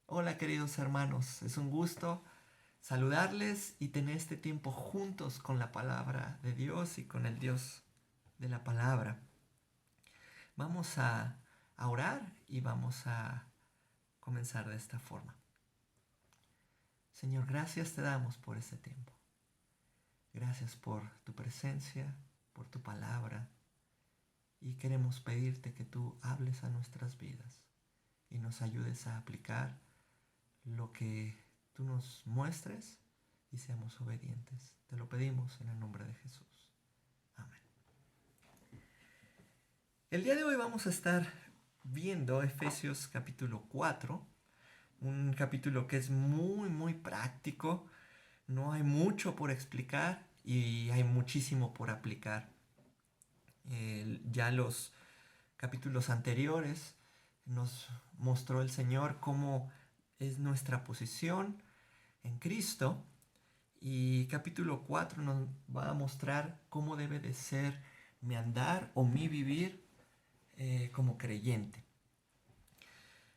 Hola queridos hermanos, es un gusto saludarles y tener este tiempo juntos con la palabra de Dios y con el Dios de la palabra. Vamos a orar y vamos a comenzar de esta forma. Señor, gracias te damos por este tiempo. Gracias por tu presencia, por tu palabra y queremos pedirte que tú hables a nuestras vidas y nos ayudes a aplicar lo que tú nos muestres y seamos obedientes. Te lo pedimos en el nombre de Jesús. Amén. El día de hoy vamos a estar viendo Efesios capítulo 4, un capítulo que es muy práctico. No hay mucho por explicar y hay muchísimo por aplicar. Ya los capítulos anteriores nos mostró el Señor cómo es nuestra posición en Cristo. Y capítulo 4 nos va a mostrar cómo debe de ser mi andar o mi vivir como creyente.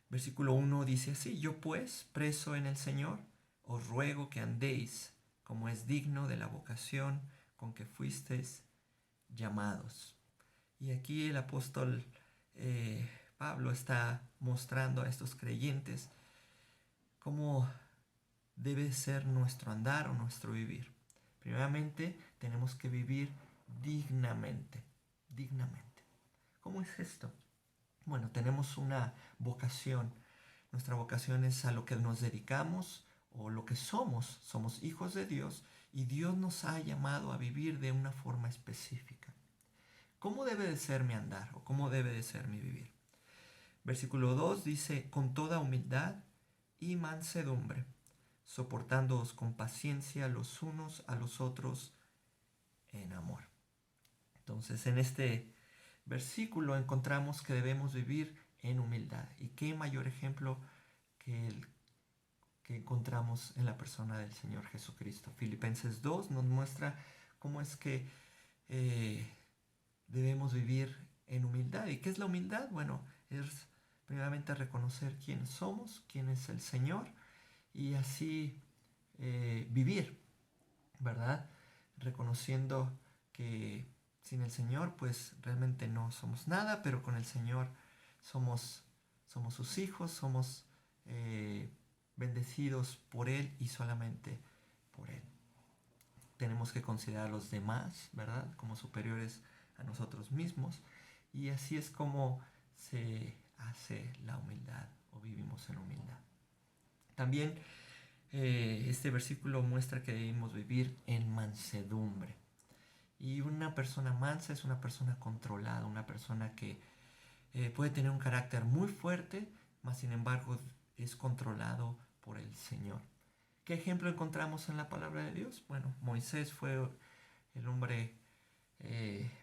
Versículo 1 dice así: yo pues, preso en el Señor, os ruego que andéis como es digno de la vocación con que fuisteis llamados. Y aquí el apóstol Pablo está mostrando a estos creyentes cómo debe ser nuestro andar o nuestro vivir. Primeramente, tenemos que vivir dignamente, dignamente. ¿Cómo es esto? Bueno, tenemos una vocación. Nuestra vocación es a lo que nos dedicamos o lo que somos. Somos hijos de Dios y Dios nos ha llamado a vivir de una forma específica. ¿Cómo debe de ser mi andar o cómo debe de ser mi vivir? Versículo 2 dice: con toda humildad y mansedumbre, soportándoos con paciencia los unos a los otros en amor. Entonces, en este versículo encontramos que debemos vivir en humildad. ¿Y qué mayor ejemplo que el que encontramos en la persona del Señor Jesucristo? Filipenses 2 nos muestra cómo es que eh, debemos vivir en humildad. ¿Y qué es la humildad? Bueno, es primeramente reconocer quién somos, quién es el Señor y así vivir, ¿verdad? Reconociendo que sin el Señor pues realmente no somos nada, pero con el Señor somos, somos sus hijos, somos bendecidos por Él y solamente por Él. Tenemos que considerar a los demás, ¿verdad?, como superiores a nosotros mismos, y así es como se hace la humildad o vivimos en humildad. También este versículo muestra que debemos vivir en mansedumbre. Y una persona mansa es una persona controlada, una persona que puede tener un carácter muy fuerte, mas sin embargo es controlado por el Señor. ¿Qué ejemplo encontramos en la palabra de Dios? Bueno, Moisés fue el hombre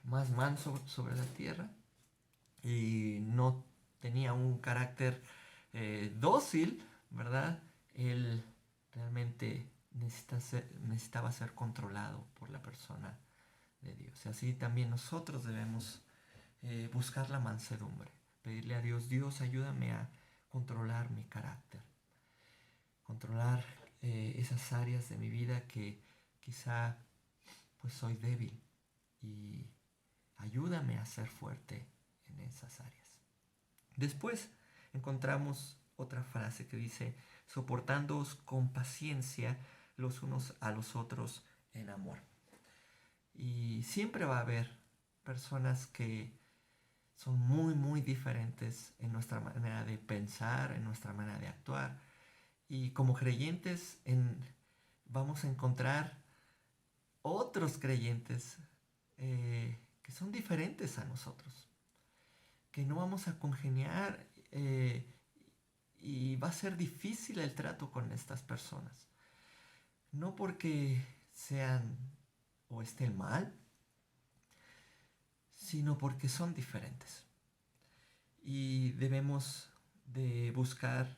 más manso sobre la tierra y no tenía un carácter dócil, ¿verdad? Él realmente necesitaba ser controlado por la persona de Dios. Y así también nosotros debemos buscar la mansedumbre, pedirle a Dios: Dios, ayúdame a controlar mi carácter, controlar esas áreas de mi vida que quizá pues soy débil, y ayúdame a ser fuerte en esas áreas. Después encontramos otra frase que dice: soportándoos con paciencia los unos a los otros en amor. Y siempre va a haber personas que son muy diferentes en nuestra manera de pensar, en nuestra manera de actuar. Y como creyentes vamos a encontrar otros creyentes que son diferentes a nosotros, que no vamos a congeniar y va a ser difícil el trato con estas personas. No porque sean o estén mal, sino porque son diferentes. Y debemos de buscar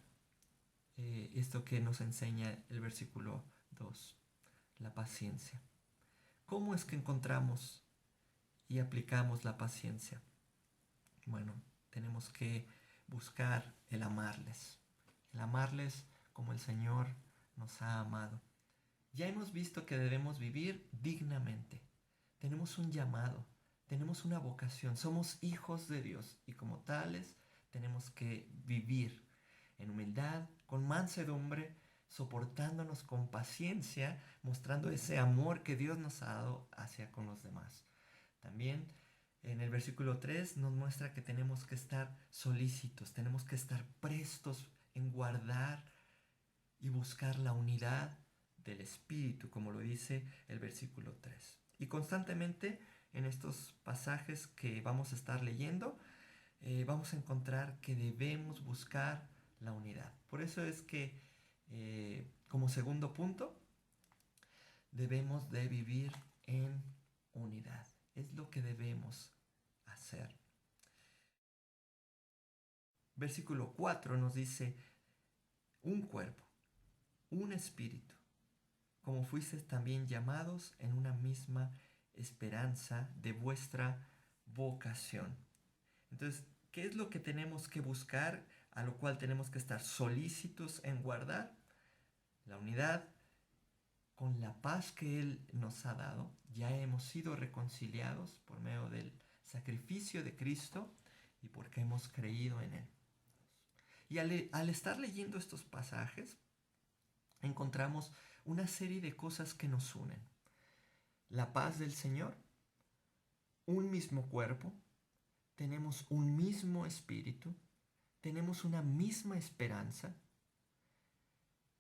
esto que nos enseña el versículo 2, la paciencia. ¿Cómo es que encontramos y aplicamos la paciencia? Bueno, tenemos que buscar el amarles, el amarles como el Señor nos ha amado. Ya hemos visto que debemos vivir dignamente. Tenemos un llamado, tenemos una vocación, somos hijos de Dios y como tales tenemos que vivir en humildad, con mansedumbre, soportándonos con paciencia, mostrando ese amor que Dios nos ha dado hacia con los demás. También en el versículo 3 nos muestra que tenemos que estar solícitos, tenemos que estar prestos en guardar y buscar la unidad del Espíritu, como lo dice el versículo 3. Y constantemente en estos pasajes que vamos a estar leyendo, vamos a encontrar que debemos buscar la unidad. Por eso es que, como segundo punto, debemos de vivir en unidad. Es lo que debemos hacer. Versículo 4 nos dice, un cuerpo, un espíritu, como fuisteis también llamados en una misma esperanza de vuestra vocación. Entonces, ¿qué es lo que tenemos que buscar, a lo cual tenemos que estar solícitos en guardar? La unidad con la paz que Él nos ha dado. Ya hemos sido reconciliados por medio del sacrificio de Cristo y porque hemos creído en Él. Y al estar leyendo estos pasajes, encontramos una serie de cosas que nos unen. La paz del Señor, un mismo cuerpo, tenemos un mismo espíritu, tenemos una misma esperanza,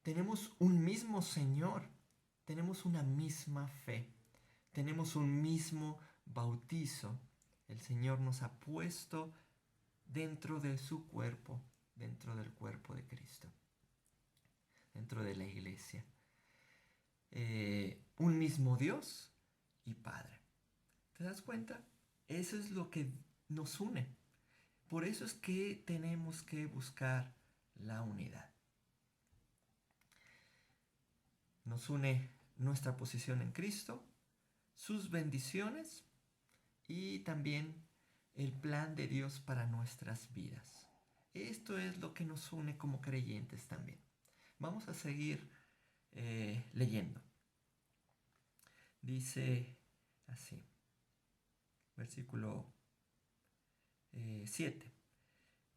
tenemos un mismo Señor, tenemos una misma fe, tenemos un mismo bautizo. El Señor nos ha puesto dentro de su cuerpo, dentro del cuerpo de Cristo, dentro de la iglesia. Un mismo Dios y Padre. ¿Te das cuenta? Eso es lo que nos une. Por eso es que tenemos que buscar la unidad. Nos une nuestra posición en Cristo, sus bendiciones y también el plan de Dios para nuestras vidas. Esto es lo que nos une como creyentes también. Vamos a seguir leyendo. Dice así, versículo 7.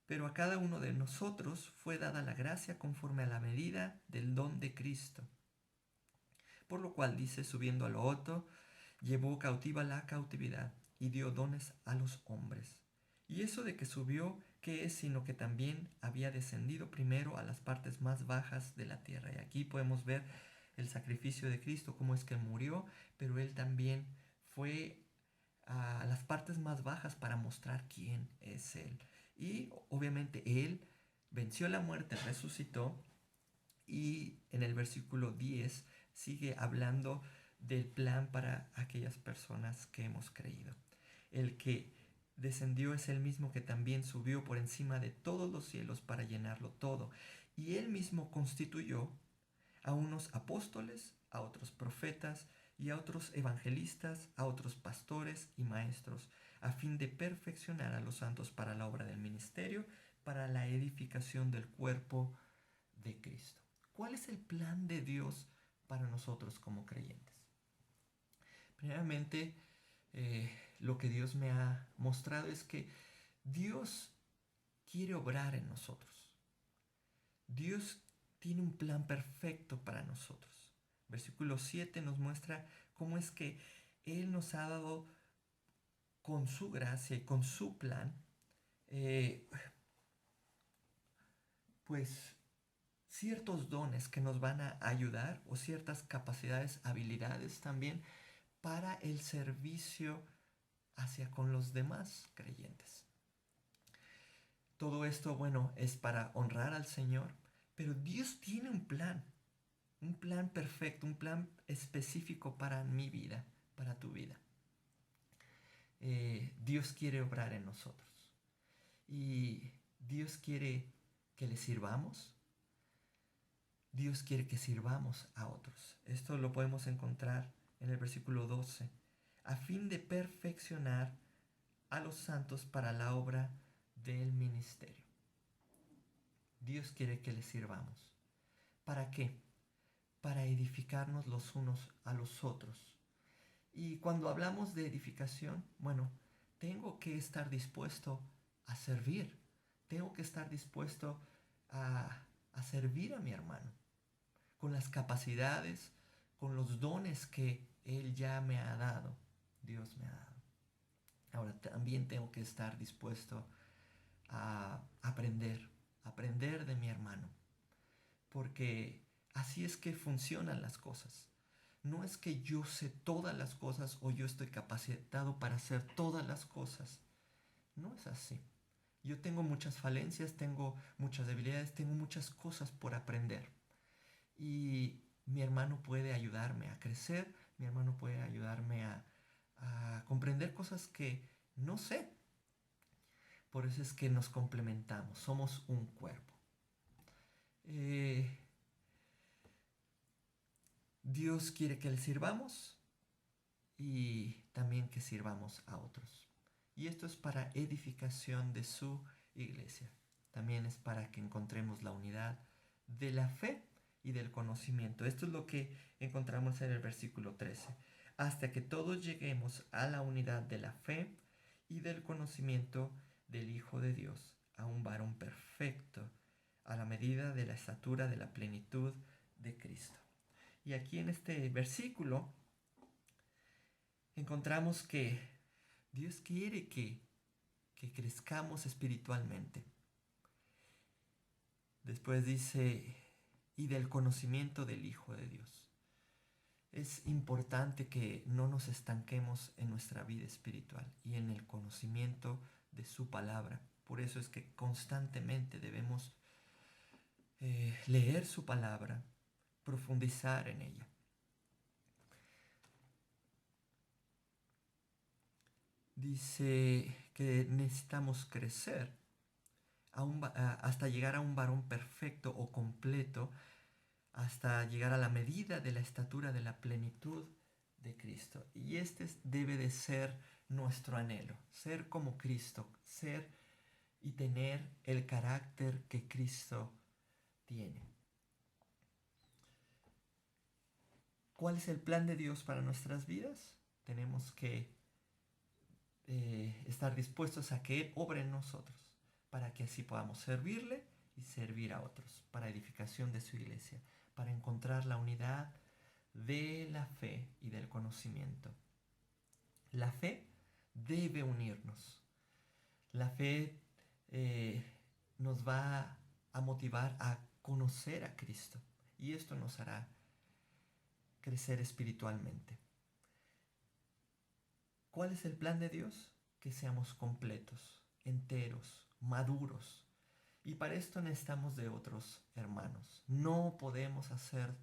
Pero a cada uno de nosotros fue dada la gracia conforme a la medida del don de Cristo. Por lo cual dice, subiendo a lo alto, llevó cautiva la cautividad y dio dones a los hombres. Y eso de que subió, ¿qué es? Sino que también había descendido primero a las partes más bajas de la tierra. Y aquí podemos ver el sacrificio de Cristo, cómo es que murió, pero Él también fue a las partes más bajas para mostrar quién es Él. Y obviamente Él venció la muerte, resucitó, y en el versículo 10 sigue hablando del plan para aquellas personas que hemos creído. El que descendió es el mismo que también subió por encima de todos los cielos para llenarlo todo. Y Él mismo constituyó a unos apóstoles, a otros profetas y a otros evangelistas, a otros pastores y maestros, a fin de perfeccionar a los santos para la obra del ministerio, para la edificación del cuerpo de Cristo. ¿Cuál es el plan de Dios para nosotros como creyentes? Primeramente, lo que Dios me ha mostrado es que Dios quiere obrar en nosotros. Dios tiene un plan perfecto para nosotros. Versículo 7 nos muestra cómo es que Él nos ha dado con su gracia y con su plan, pues ciertos dones que nos van a ayudar o ciertas capacidades, habilidades también para el servicio hacia con los demás creyentes. Todo esto, bueno, es para honrar al Señor, pero Dios tiene un plan perfecto, un plan específico para mi vida, para tu vida. Dios quiere obrar en nosotros y Dios quiere que le sirvamos. Dios quiere que sirvamos a otros. Esto lo podemos encontrar en el versículo 12. A fin de perfeccionar a los santos para la obra del ministerio. Dios quiere que le sirvamos. ¿Para qué? Para edificarnos los unos a los otros. Y cuando hablamos de edificación, bueno, tengo que estar dispuesto a servir. Tengo que estar dispuesto a servir a mi hermano con las capacidades, con los dones que Él ya me ha dado, Dios me ha dado. Ahora también tengo que estar dispuesto a aprender de mi hermano, porque así es que funcionan las cosas. No es que yo sé todas las cosas o yo estoy capacitado para hacer todas las cosas. No es así. Yo tengo muchas falencias, tengo muchas debilidades, tengo muchas cosas por aprender. Y mi hermano puede ayudarme a crecer, mi hermano puede ayudarme a comprender cosas que no sé. Por eso es que nos complementamos, somos un cuerpo. Dios quiere que le sirvamos y también que sirvamos a otros. Y esto es para edificación de su iglesia. También es para que encontremos la unidad de la fe y del conocimiento. Esto es lo que encontramos en el versículo 13. Hasta que todos lleguemos a la unidad de la fe y del conocimiento del Hijo de Dios, a un varón perfecto, a la medida de la estatura de la plenitud de Cristo. Y aquí en este versículo encontramos que Dios quiere que crezcamos espiritualmente. Después dice, y del conocimiento del Hijo de Dios. Es importante que no nos estanquemos en nuestra vida espiritual y en el conocimiento de su palabra. Por eso es que constantemente debemos leer su palabra, profundizar en ella. Dice que necesitamos crecer hasta llegar a un varón perfecto o completo, hasta llegar a la medida de la estatura de la plenitud de Cristo. Y este debe de ser nuestro anhelo, ser como Cristo, ser y tener el carácter que Cristo tiene. ¿Cuál es el plan de Dios para nuestras vidas? Tenemos que estar dispuestos a que Él obre en nosotros, para que así podamos servirle y servir a otros, para edificación de su iglesia, para encontrar la unidad de la fe y del conocimiento. La fe debe unirnos. La fe nos va a motivar a conocer a Cristo y esto nos hará crecer espiritualmente. ¿Cuál es el plan de Dios? Que seamos completos, enteros, maduros. Y para esto necesitamos de otros hermanos. No podemos hacer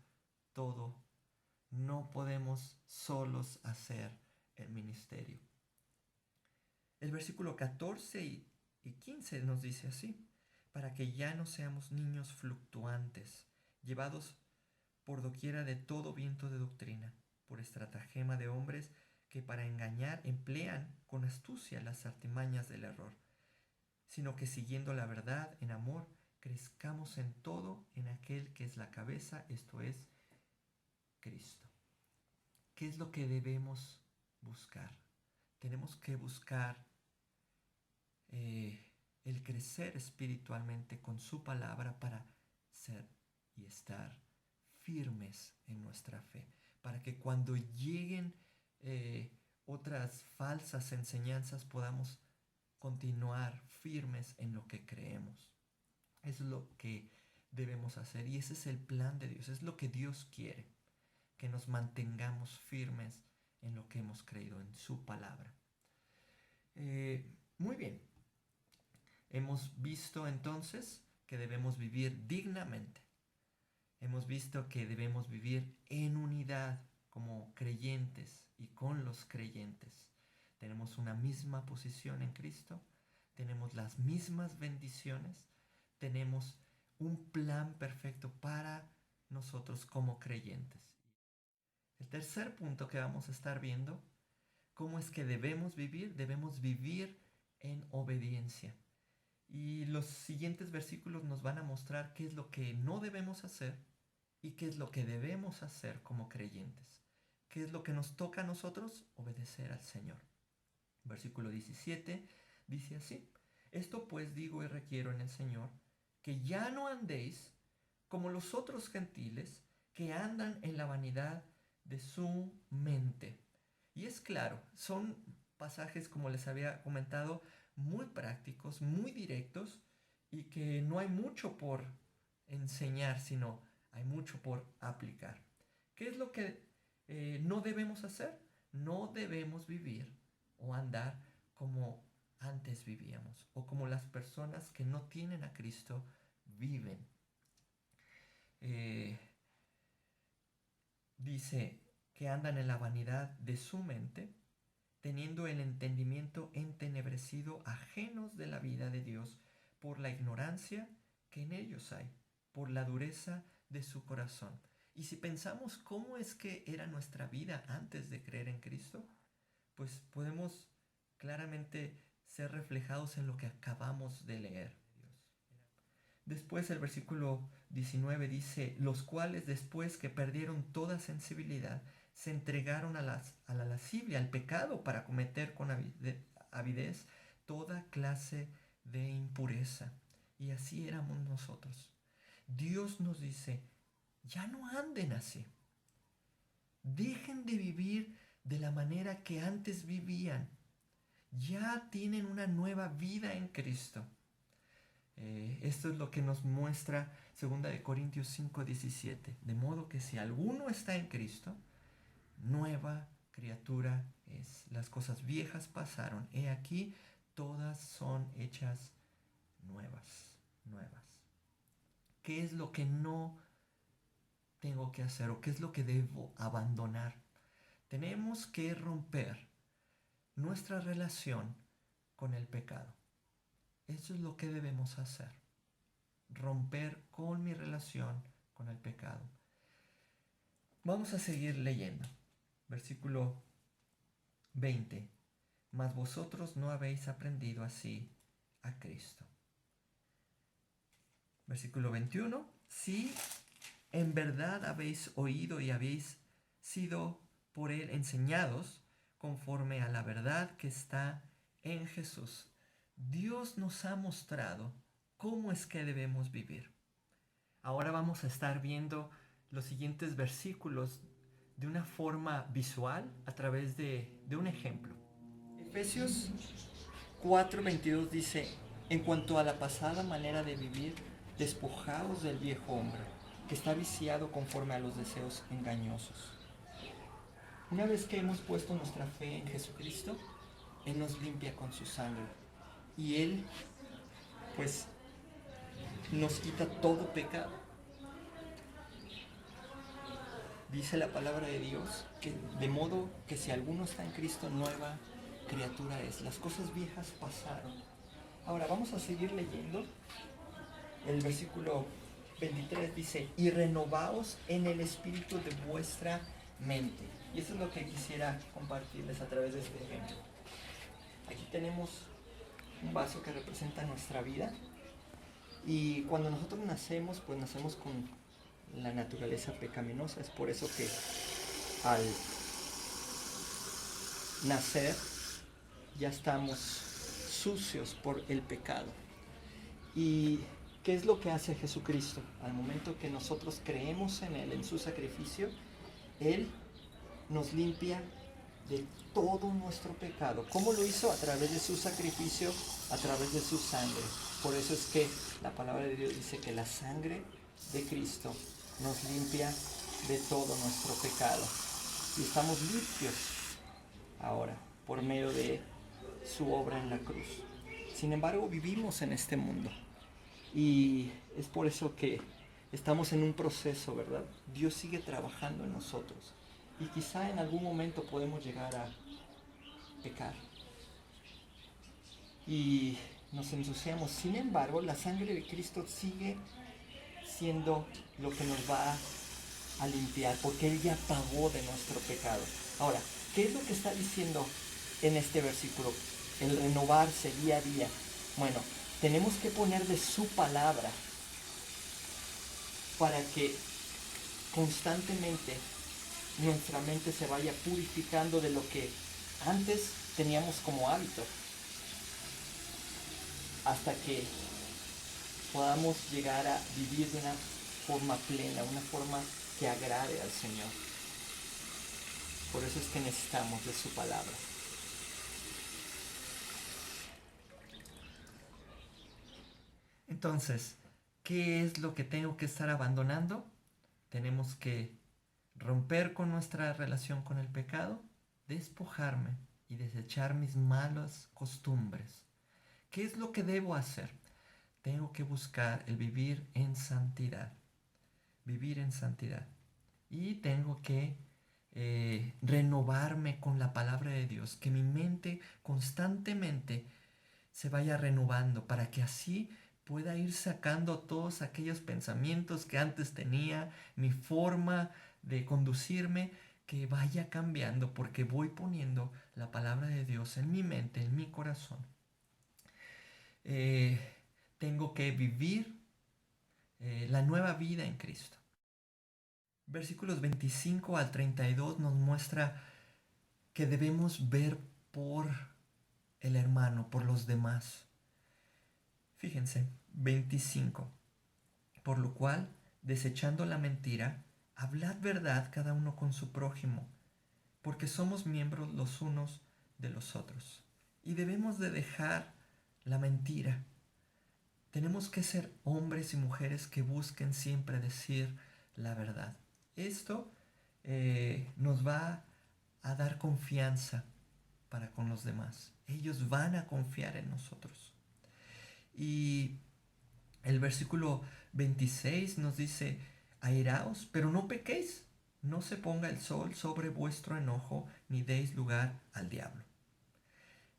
todo. No podemos solos hacer el ministerio. El versículo 14 y 15 nos dice así: para que ya no seamos niños fluctuantes, llevados por doquiera de todo viento de doctrina, por estratagema de hombres que para engañar emplean con astucia las artimañas del error, sino que siguiendo la verdad en amor, crezcamos en todo en aquel que es la cabeza, esto es, Cristo. ¿Qué es lo que debemos buscar? Tenemos que buscar el crecer espiritualmente con su palabra para ser y estar firmes en nuestra fe, para que cuando lleguen otras falsas enseñanzas podamos continuar firmes en lo que creemos. Es lo que debemos hacer y ese es el plan de Dios, es lo que Dios quiere, que nos mantengamos firmes en lo que hemos creído, en su palabra. Muy bien, hemos visto entonces que debemos vivir dignamente. Hemos visto que debemos vivir en unidad como creyentes y con los creyentes. Tenemos una misma posición en Cristo, tenemos las mismas bendiciones, tenemos un plan perfecto para nosotros como creyentes. El tercer punto que vamos a estar viendo, ¿cómo es que debemos vivir? Debemos vivir en obediencia. Y los siguientes versículos nos van a mostrar qué es lo que no debemos hacer y qué es lo que debemos hacer como creyentes. ¿Qué es lo que nos toca a nosotros? Obedecer al Señor. Versículo 17 dice así: esto pues digo y requiero en el Señor, que ya no andéis como los otros gentiles que andan en la vanidad de su mente. Y es claro, son pasajes, como les había comentado, muy prácticos, muy directos, y que no hay mucho por enseñar, sino hay mucho por aplicar. ¿Qué es lo que no debemos hacer? No debemos vivir o andar como antes vivíamos, o como las personas que no tienen a Cristo viven. Dice que andan en la vanidad de su mente, teniendo el entendimiento entenebrecido, ajenos de la vida de Dios por la ignorancia que en ellos hay, por la dureza de su corazón. Y si pensamos cómo es que era nuestra vida antes de creer en Cristo, pues podemos claramente ser reflejados en lo que acabamos de leer. Después el versículo 19 dice: los cuales después que perdieron toda sensibilidad, se entregaron a la lascivia, al pecado, para cometer con avidez toda clase de impureza. Y así éramos nosotros. Dios nos dice: ya no anden así. Dejen de vivir de la manera que antes vivían. Ya tienen una nueva vida en Cristo. Esto es lo que nos muestra 2 Corintios 5:17. De modo que si alguno está en Cristo, nueva criatura es. Las cosas viejas pasaron. He aquí, todas son hechas nuevas. ¿Qué es lo que no tengo que hacer o qué es lo que debo abandonar? Tenemos que romper nuestra relación con el pecado. Eso es lo que debemos hacer. Romper con mi relación con el pecado. Vamos a seguir leyendo. Versículo 20. Mas vosotros no habéis aprendido así a Cristo. Versículo 21. Si en verdad habéis oído y habéis sido por él enseñados conforme a la verdad que está en Jesús. Dios nos ha mostrado cómo es que debemos vivir. Ahora vamos a estar viendo los siguientes versículos de una forma visual a través de un ejemplo. Efesios 4:22 dice: en cuanto a la pasada manera de vivir, despojaos del viejo hombre, que está viciado conforme a los deseos engañosos. Una vez que hemos puesto nuestra fe en Jesucristo, Él nos limpia con su sangre. Y Él, pues, nos quita todo pecado. Dice la palabra de Dios que de modo que si alguno está en Cristo, nueva criatura es. Las cosas viejas pasaron. Ahora vamos a seguir leyendo. El versículo 23 dice: y renovaos en el espíritu de vuestra mente. Y eso es lo que quisiera compartirles a través de este ejemplo. Aquí tenemos un vaso que representa nuestra vida. Y cuando nosotros nacemos, pues nacemos con la naturaleza pecaminosa. Es por eso que al nacer ya estamos sucios por el pecado. ¿Y qué es lo que hace Jesucristo? Al momento que nosotros creemos en Él, en su sacrificio, Él nos limpia de todo nuestro pecado. ¿Cómo lo hizo? A través de su sacrificio, a través de su sangre. Por eso es que la palabra de Dios dice que la sangre de Cristo nos limpia de todo nuestro pecado. Y estamos limpios ahora por medio de su obra en la cruz. Sin embargo, vivimos en este mundo. Y es por eso que estamos en un proceso, ¿verdad? Dios sigue trabajando en nosotros. Y quizá en algún momento podemos llegar a pecar. Y nos ensuciamos. Sin embargo, la sangre de Cristo sigue siendo lo que nos va a limpiar, porque Él ya pagó de nuestro pecado. Ahora, ¿qué es lo que está diciendo en este versículo? El renovarse día a día. Bueno, Tenemos que poner de su palabra para que constantemente nuestra mente se vaya purificando de lo que antes teníamos como hábito, hasta que podamos llegar a vivir de una forma plena, una forma que agrade al Señor. Por eso es que necesitamos de su palabra. Entonces, ¿qué es lo que tengo que estar abandonando? Tenemos que romper con nuestra relación con el pecado, despojarme y desechar mis malas costumbres. ¿Qué es lo que debo hacer? Tengo que buscar el vivir en santidad. Vivir en santidad. Y tengo que renovarme con la palabra de Dios. Que mi mente constantemente se vaya renovando para que así pueda ir sacando todos aquellos pensamientos que antes tenía, mi forma de conducirme, que vaya cambiando porque voy poniendo la palabra de Dios en mi mente, en mi corazón. Tengo que vivir la nueva vida en Cristo. Versículos 25 al 32 nos muestra que debemos ver por el hermano, por los demás. Fíjense, 25. Por lo cual, desechando la mentira, hablad verdad cada uno con su prójimo, porque somos miembros los unos de los otros. Y debemos de dejar la mentira. Tenemos que ser hombres y mujeres que busquen siempre decir la verdad. Esto nos va a dar confianza para con los demás. Ellos van a confiar en nosotros. Y el versículo 26 nos dice, airaos, pero no pequéis, no se ponga el sol sobre vuestro enojo, ni deis lugar al diablo.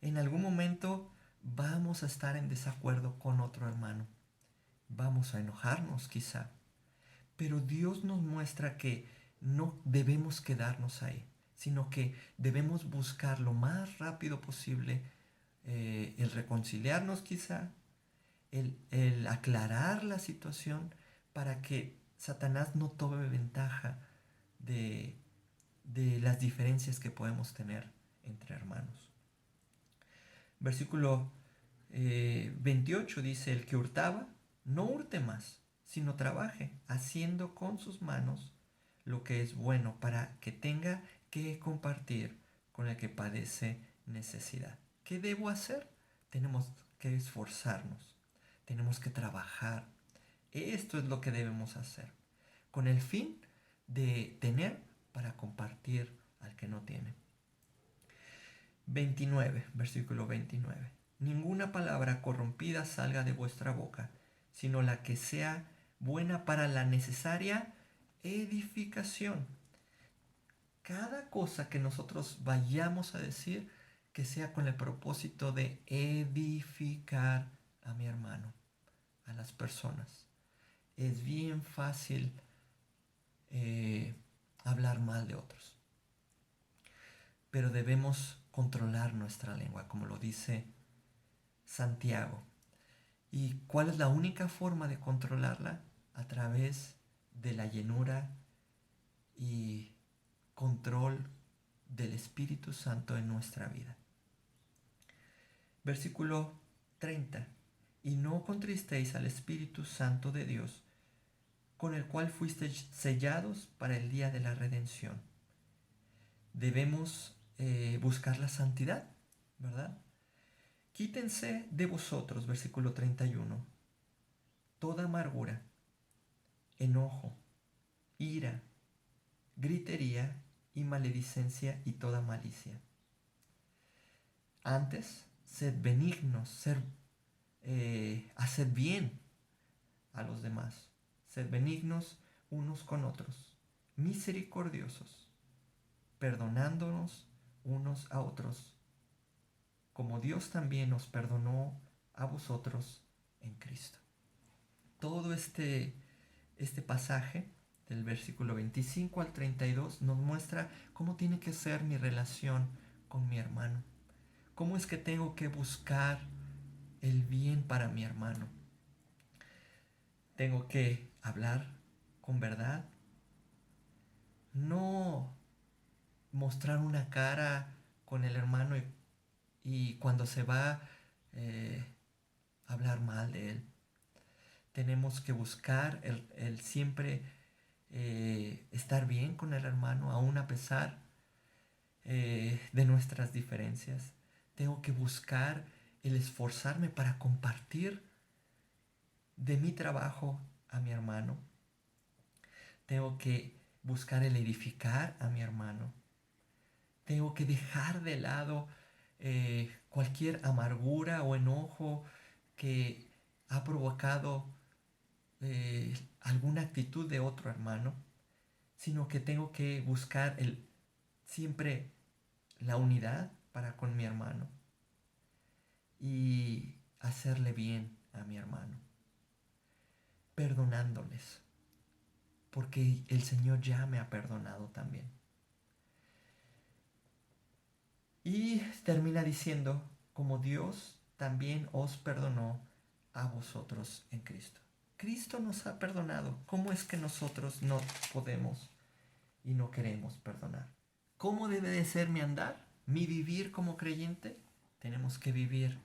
En algún momento vamos a estar en desacuerdo con otro hermano. Vamos a enojarnos quizá. Pero Dios nos muestra que no debemos quedarnos ahí, sino que debemos buscar lo más rápido posible el reconciliarnos quizá, el aclarar la situación para que Satanás no tome ventaja de las diferencias que podemos tener entre hermanos. Versículo 28 dice, el que hurtaba, no hurte más, sino trabaje, haciendo con sus manos lo que es bueno para que tenga que compartir con el que padece necesidad. ¿Qué debo hacer? Tenemos que esforzarnos, tenemos que trabajar. Esto es lo que debemos hacer, con el fin de tener para compartir al que no tiene. 29, versículo 29. Ninguna palabra corrompida salga de vuestra boca, sino la que sea buena para la necesaria edificación. Cada cosa que nosotros vayamos a decir, que sea con el propósito de edificar a mi hermano, a las personas. Es bien fácil hablar mal de otros, pero debemos controlar nuestra lengua, como lo dice Santiago. ¿Y cuál es la única forma de controlarla? A través de la llenura y control del Espíritu Santo en nuestra vida. Versículo 30. Y no contristéis al Espíritu Santo de Dios, con el cual fuisteis sellados para el día de la redención. Debemos buscar la santidad, ¿verdad? Quítense de vosotros, versículo 31, toda amargura, enojo, ira, gritería y maledicencia y toda malicia. Antes, sed benignos, haced bien a los demás, sed benignos unos con otros, misericordiosos, perdonándonos unos a otros, como Dios también nos perdonó a vosotros en Cristo. Todo este pasaje del versículo 25 al 32 nos muestra cómo tiene que ser mi relación con mi hermano. Cómo es que tengo que buscar el bien para mi hermano. Tengo que hablar con verdad, no mostrar una cara con el hermano y cuando se va hablar mal de él. Tenemos que buscar el siempre estar bien con el hermano, aún a pesar de nuestras diferencias. Tengo que buscar el esforzarme para compartir de mi trabajo a mi hermano. Tengo que buscar el edificar a mi hermano. Tengo que dejar de lado cualquier amargura o enojo que ha provocado alguna actitud de otro hermano, sino que tengo que buscar siempre la unidad para con mi hermano y hacerle bien a mi hermano, perdonándoles, porque el Señor ya me ha perdonado también. Y termina diciendo, como Dios también os perdonó a vosotros en Cristo. Cristo nos ha perdonado. ¿Cómo es que nosotros no podemos y no queremos perdonar? ¿Cómo debe de ser mi andar? ¿Mi vivir como creyente? Tenemos que vivir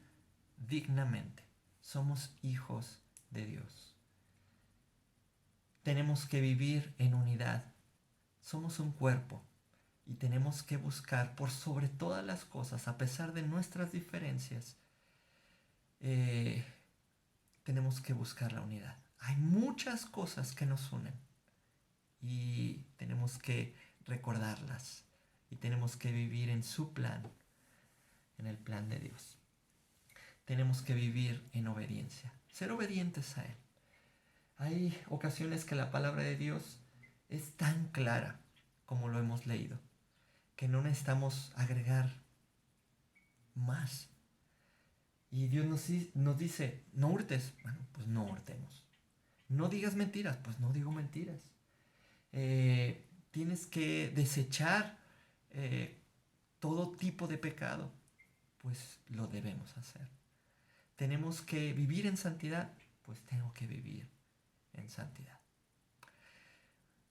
dignamente. Somos hijos de Dios. Tenemos que vivir en unidad. Somos un cuerpo y tenemos que buscar por sobre todas las cosas, a pesar de nuestras diferencias, tenemos que buscar la unidad. Hay muchas cosas que nos unen y tenemos que recordarlas y tenemos que vivir en su plan, en el plan de Dios. Tenemos que vivir en obediencia, ser obedientes a Él. Hay ocasiones que la palabra de Dios es tan clara como lo hemos leído, que no necesitamos agregar más. Y Dios nos dice, no hurtes, bueno, pues no hurtemos. No digas mentiras, pues no digo mentiras. Tienes que desechar todo tipo de pecado, pues lo debemos hacer. Tenemos que vivir en santidad, pues tengo que vivir en santidad.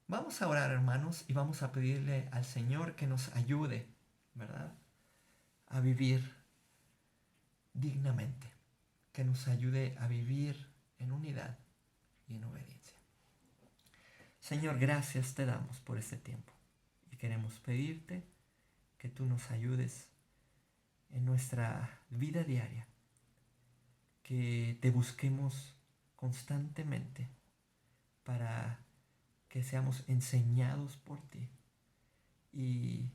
Vamos a orar, hermanos, y vamos a pedirle al Señor que nos ayude, ¿verdad?, a vivir dignamente, que nos ayude a vivir en unidad y en obediencia. Señor, gracias te damos por este tiempo y queremos pedirte que tú nos ayudes en nuestra vida diaria, que te busquemos constantemente para que seamos enseñados por ti y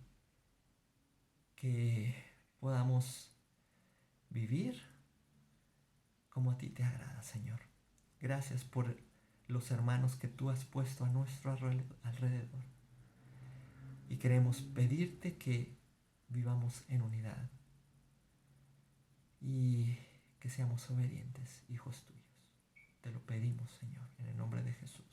que podamos vivir como a ti te agrada, Señor. Gracias por los hermanos que tú has puesto a nuestro alrededor. Y queremos pedirte que vivamos en unidad y que seamos obedientes, hijos tuyos. Te lo pedimos, Señor, en el nombre de Jesús.